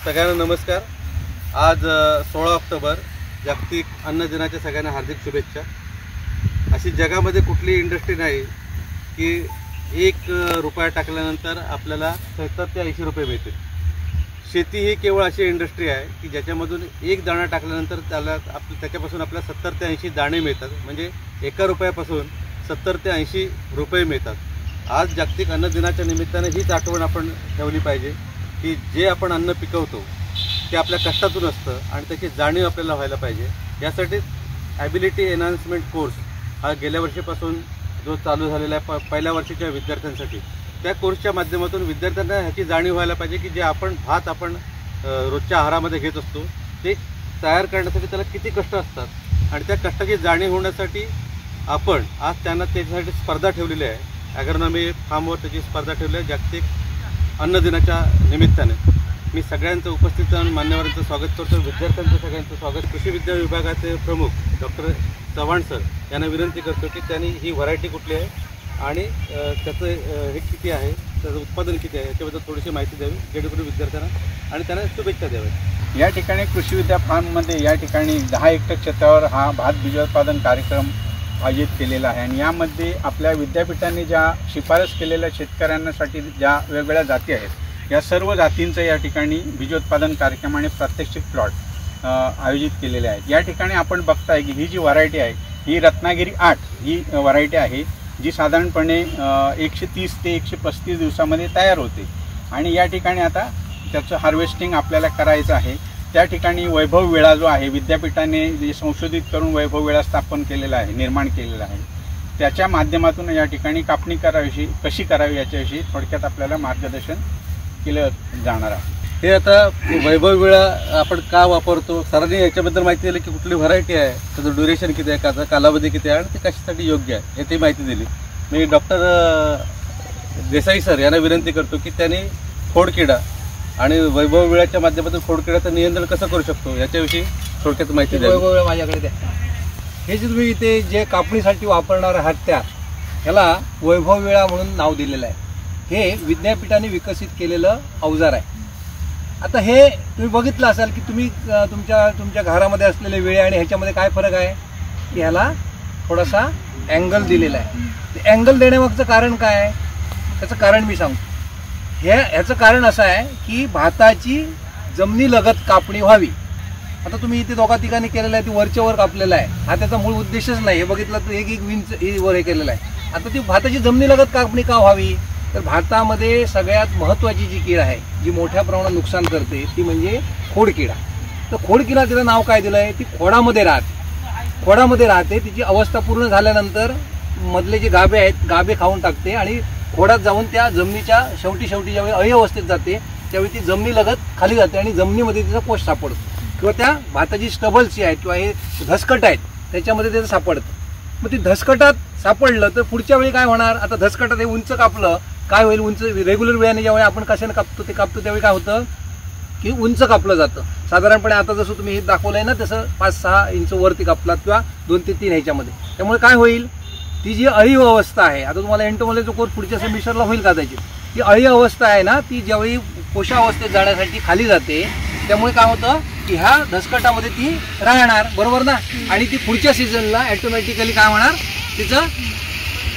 सगळ्यांना नमस्कार। आज 16 ऑक्टोबर जागतिक अन्न दिनाच्या सगळ्यांना हार्दिक शुभेच्छा। अशी जगामध्ये कुठली इंडस्ट्री नाही की 1 रुपया टाकल्यानंतर आपल्याला 70 ते 80 रुपये मिळतील। शेती ही केवळ अशी इंडस्ट्री आहे की ज्याच्यामधून 1 दाणा टाकल्यानंतर त्याच्यापासून आपल्याला 70 ते 80 दाणे मिळतात, म्हणजे 1 रुपयापासून 70 ते 80 रुपये मिळतात। आज जागतिक अन्न दिनाच्या निमित्ताने हीच आठवण आपण ठेवली पाहिजे की जे आपण अन्न पिकवतो ते आपल्या कष्टातून असतं आणि त्याची जाणीव आपल्याला व्हायला पाहिजे। यासाठी ॲबिलिटी एनहान्समेंट कोर्स हा गेल्या वर्षीपासून जो चालू झालेला आहे पहिल्या वर्षीच्या विद्यार्थ्यांसाठी, त्या कोर्सच्या माध्यमातून विद्यार्थ्यांना ह्याची जाणीव व्हायला पाहिजे की जे भात आपण रोजच्या आहारामध्ये घेत असतो ते तयार करण्यासाठी त्याला किती कष्ट असतात आणि त्या कष्टाची जाणीव होण्यासाठी आपण आज त्यांना त्याच्यासाठी स्पर्धा ठेवलेली आहे। ॲग्रोनॉमी फार्मवर त्याची स्पर्धा ठेवली आहे जागतिक अन्न दिनाच्या निमित्ताने। मी सगळ्यांचं उपस्थित मान्यवरांचं स्वागत करतो, विद्यार्थ्यांचं सगळ्यांचं स्वागत। कृषी विद्या विभागाचे प्रमुख डॉक्टर चव्हाण सर यांना विनंती करतो की त्यांनी ही व्हरायटी कुठली आहे आणि त्याचं हे किती आहे, त्याचं उत्पादन किती आहे याच्याबद्दल थोडीशी माहिती द्यावी, जेणेकरून विद्यार्थ्यांना आणि त्यांना शुभेच्छा द्याव्या। या ठिकाणी कृषी विद्या फार्ममध्ये या ठिकाणी 10 हेक्टर क्षेत्रावर हा भात बीजोत्पादन कार्यक्रम आयोजित केलेला आहे आणि यामध्ये आपल्या विद्यापीठांनी ज्या शिफारस केलेल्या शेतकऱ्यांसाठी ज्या वेगवेगळ्या जाती आहेत या सर्व जातींचं या ठिकाणी बीजोत्पादन कार्यक्रम आणि प्रात्यक्षिक प्लॉट आयोजित केलेले आहेत। या ठिकाणी आपण बघताय की ही जी व्हरायटी आहे ही रत्नागिरी 8 ही व्हरायटी आहे जी साधारणपणे 130 ते 135 दिवसामध्ये तयार होते आणि या ठिकाणी आता त्याचं हार्वेस्टिंग आपल्याला करायचं आहे। त्या ठिकाणी वैभव विळा जो आहे विद्यापीठाने जे संशोधित करून वैभव विळा स्थापन केलेला आहे, निर्माण केलेला आहे, त्याच्या माध्यमातून या ठिकाणी कापणी करावी कशी करावी याच्याविषयी थोडक्यात आपल्याला मार्गदर्शन केलं जाणार आहे। हे आता वैभव विळा आपण का वापरतो, सरांनी याच्याबद्दल माहिती दिली की कुठली व्हरायटी आहे, त्याचं ड्युरेशन किती आहे, त्याचा कालावधी किती आहे आणि ते कशासाठी योग्य आहे हे ती माहिती दिली। मी डॉक्टर देसाई सर यांना विनंती करतो की त्यांनी खोडकिडा आणि वैभव विळ्याच्या माध्यमातून खोडकिड्याचं नियंत्रण कसं करू शकतो याच्याविषयी थोडक्यात माहिती द्या। वैभव विळा माझ्याकडे द्या। हे जे तुम्ही इथे जे कापणीसाठी वापरणार आहात ह्याला वैभव विळा म्हणून नाव दिलेलं आहे। हे विद्यापीठाने विकसित केलेलं अवजार आहे। आता हे तुम्ही बघितलं असाल की तुम्ही तुमच्या घरामध्ये असलेले विळे आणि ह्याच्यामध्ये काय फरक आहे की ह्याला थोडासा अँगल दिलेला आहे। ते अँगल देण्यामागचं कारण काय आहे त्याचं कारण मी सांगतो। ह्याचं कारण असं आहे की भाताची जमिनीलगत कापणी व्हावी। आता तुम्ही इथे दोघा ठिकाणी केलेलं आहे, ती वरच्या वर कापलेलं आहे, हा त्याचा मूळ उद्देशच नाही। हे बघितलं तर 1 इंच वर हे केलेलं आहे। आता ती भाताची जमिनीलगत कापणी का व्हावी तर भातामध्ये सगळ्यात महत्त्वाची जी कीड आहे जी मोठ्या प्रमाणात नुकसान करते ती म्हणजे खोडकिडा। तर खोडकिडा तिचं नाव काय दिलं आहे, ती खोडामध्ये राहते। तिची अवस्था पूर्ण झाल्यानंतर मधले जे गाभे आहेत गाभे खाऊन टाकते आणि खोडात जाऊन त्या जमिनीच्या शेवटी ज्यावेळी अवस्थेत जाते त्यावेळी ती जमिनीलगत खाली जाते आणि जमिनीमध्ये तिचा कोश सापडतो किंवा त्या भाताची स्टबल्स आहेत किंवा हे धसकट आहेत त्याच्यामध्ये त्याचं सापडतं। मग ती धसकटात सापडलं तर पुढच्या वेळी काय होणार, आता धसकटात हे उंच कापलं काय होईल, उंच रेग्युलर वेळाने ज्यावेळी आपण कशाने कापतो त्यावेळी काय होतं की उंच कापलं जातं। साधारणपणे आता जसं तुम्ही हे दाखवलंय ना तसं 5-6 इंच वरती कापलात किंवा 2 ते 3 ह्याच्यामध्ये, त्यामुळे काय होईल ती जी अळीव अवस्था आहे, आता तुम्हाला एंटोमॉलॉजी कोर्स पुढच्या सेमिस्टरला होईल कदाचित, ती अळी अवस्था आहे ना ती ज्यावेळी कोशावस्थेत जाण्यासाठी खाली जाते त्यामुळे काय होतं की ह्या धसकटामध्ये ती राहणार, बरोबर ना, आणि ती पुढच्या सीझनला ॲटोमॅटिकली काय होणार तिचं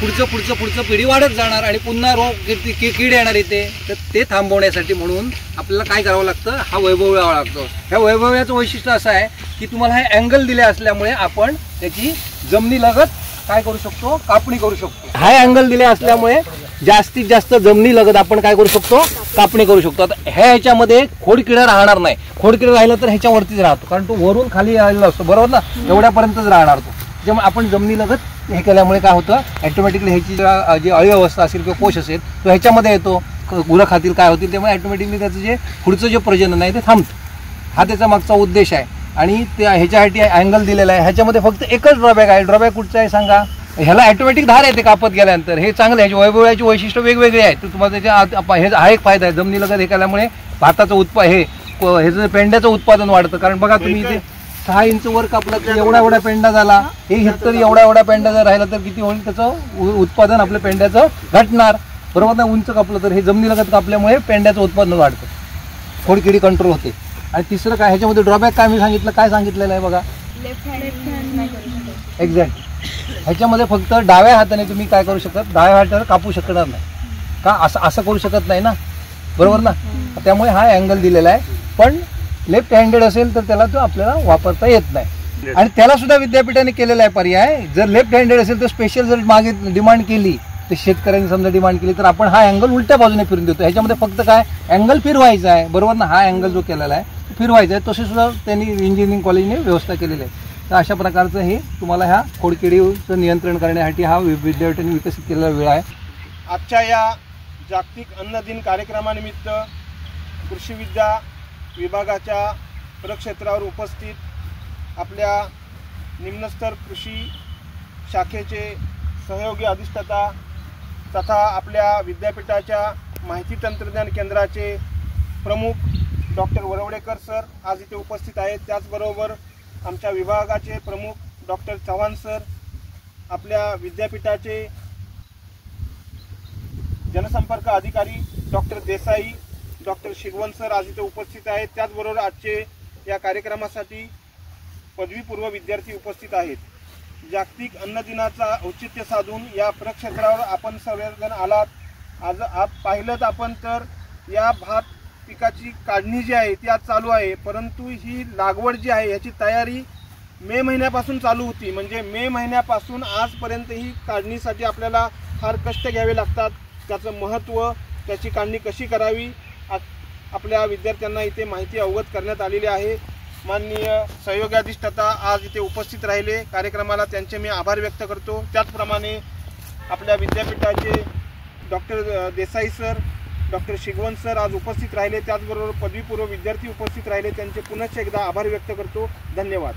पुढचं पिढी वाढत जाणार आणि पुन्हा रोग कीड येणार येते। तर ते थांबवण्यासाठी म्हणून आपल्याला काय करावं लागतं, हा वैभव विळा लागतो। ह्या वैभव्याचं वैशिष्ट्य असं आहे की तुम्हाला हे अँगल दिले असल्यामुळे आपण त्याची जमिनीलगत काय करू शकतो, कापणी करू शकतो। हा अँगल दिले असल्यामुळे जास्तीत जास्त जमिनीलगत आपण काय करू शकतो, कापणी करू शकतो। आता ह्याच्यामध्ये खोडकिडा राहणार नाही, खोडकिडा राहिला तर ह्याच्यावरतीच राहतो कारण तो वरून खाली आलेला असतो, बरोबर ना, एवढ्यापर्यंतच राहणार तो। त्यामुळे आपण जमिनीलगत हे केल्यामुळे काय होतं ॲटोमॅटिकली ह्याची जी अळी अवस्था असेल किंवा कोश असेल तो ह्याच्यामध्ये येतो, गुरं खातील काय होतील, त्यामुळे ॲटोमॅटिकली त्याचं जे पुढचं जे प्रजनन आहे ते थांबतं। हा त्याचा मागचा उद्देश आहे आणि त्या ह्याच्यासाठी अँगल दिलेला आहे। ह्याच्यामध्ये फक्त एकच ड्रॉबॅक आहे, ड्रॉबॅक कुठचा आहे सांगा, ह्याला ॲटोमॅटिक धार येते कापत गेल्यानंतर। हे चांगलं आहे, वैभवाची वैशिष्ट्य वेगवेगळे आहेत, तर तुम्हाला त्याच्या हा एक फायदा आहे जमिनीलगत हे केल्यामुळे भाताचं ह्याचं पेंड्याचं उत्पादन वाढतं। कारण बघा तुम्ही इथे 6 इंच वर कापला की एवढा पेंडा झाला, 1 हेक्टर एवढा पेंडा जर राहिला तर किती होईल त्याचं उत्पादन आपल्या पेंड्याचं घटणार, बरोबर ना। उंच कापलं तर हे जमिनीलगत कापल्यामुळे पेंड्याचं उत्पादन वाढतं। खोडकिडी कंट्रोल होते. आणि तिसरं काय ह्याच्यामध्ये ड्रॉबॅक काय मी सांगितलं, काय सांगितलेलं आहे बघा, एक्झॅक्ट. ह्याच्यामध्ये फक्त डाव्या हाताने तुम्ही काय करू शकत, डाव्या हाताने कापू शकणार नाही का, असं करू शकत नाही ना, बरोबर ना. त्यामुळे हा अँगल दिलेला आहे. पण लेफ्ट हँडेड असेल तर त्याला तो आपल्याला वापरता येत नाही. आणि त्याला सुद्धा विद्यापीठाने केलेला आहे पर्याय. जर लेफ्ट हँडेड असेल तर स्पेशल जर मागे डिमांड केली, तर शेतकऱ्यांनी समजा डिमांड केली, तर आपण हा अँगल उलट्या बाजूने फिरून देतो. ह्याच्यामध्ये फक्त काय अँगल फिरवायचा आहे, बरोबर ना. हा अँगल जो केलेला आहे फिरवायचा आहे, तसे सुद्धा त्यांनी इंजिनिअरिंग कॉलेजने व्यवस्था केलेली आहे. तर अशा प्रकारचं हे तुम्हाला ह्या खोडकिडीचं नियंत्रण करण्यासाठी हा विद्यापीठाने विकसित केलेला वेळ आहे. आजच्या या जागतिक अन्न दिन कार्यक्रमानिमित्त कृषी विद्या विभागाच्या प्रक्षेत्रावर उपस्थित आपल्या निम्नस्तर कृषी शाखेचे सहयोगी अधिष्ठाता तथा आपल्या विद्यापीठाच्या माहिती तंत्रज्ञान केंद्राचे प्रमुख डॉक्टर वरवडेकर सर आज इथे उपस्थित आहेत. त्याचबरोबर आमच्या विभागाचे प्रमुख डॉक्टर चव्हाण सर, आपल्या विद्यापीठाचे जनसंपर्क अधिकारी doctor Desai, doctor Shigwan sir आज इथे उपस्थित आहेत. त्याचबरोबर आजचे या कार्यक्रमासाठी पदवीपूर्व विद्यार्थी उपस्थित आहेत. जागतिक अन्न दिनाचा औचित्य साधून या प्रक्षेत्रावर आपण सर्वजण आलात. आज पाहिलं आपण तर या भात पिकाची काढणी जी आहे ती आज चालू आहे, परंतु ही लागवड जी आहे याची तयारी मे महिन्यापासून चालू होती. म्हणजे मे महिन्यापासून आजपर्यंत ही काढणीसाठी आपल्याला फार कष्ट घ्यावे लागतात. त्याचं महत्त्व, त्याची काढणी कशी करावी आपल्या विद्यार्थ्यांना इथे माहिती अवगत करण्यात आलेली आहे. माननीय सहयोगी अधिष्ठाता आज इथे उपस्थित राहिले कार्यक्रमाला, त्यांचे मी आभार व्यक्त करतो. त्याचप्रमाणे आपल्या विद्यापीठाचे doctor Desai sir, doctor Shigwan sir आज उपस्थित राहिले. त्याचबरोबर पदवीपूर्व विद्यार्थी उपस्थित राहिले, त्यांचे पुनश्च एकदा आभार व्यक्त करतो. धन्यवाद.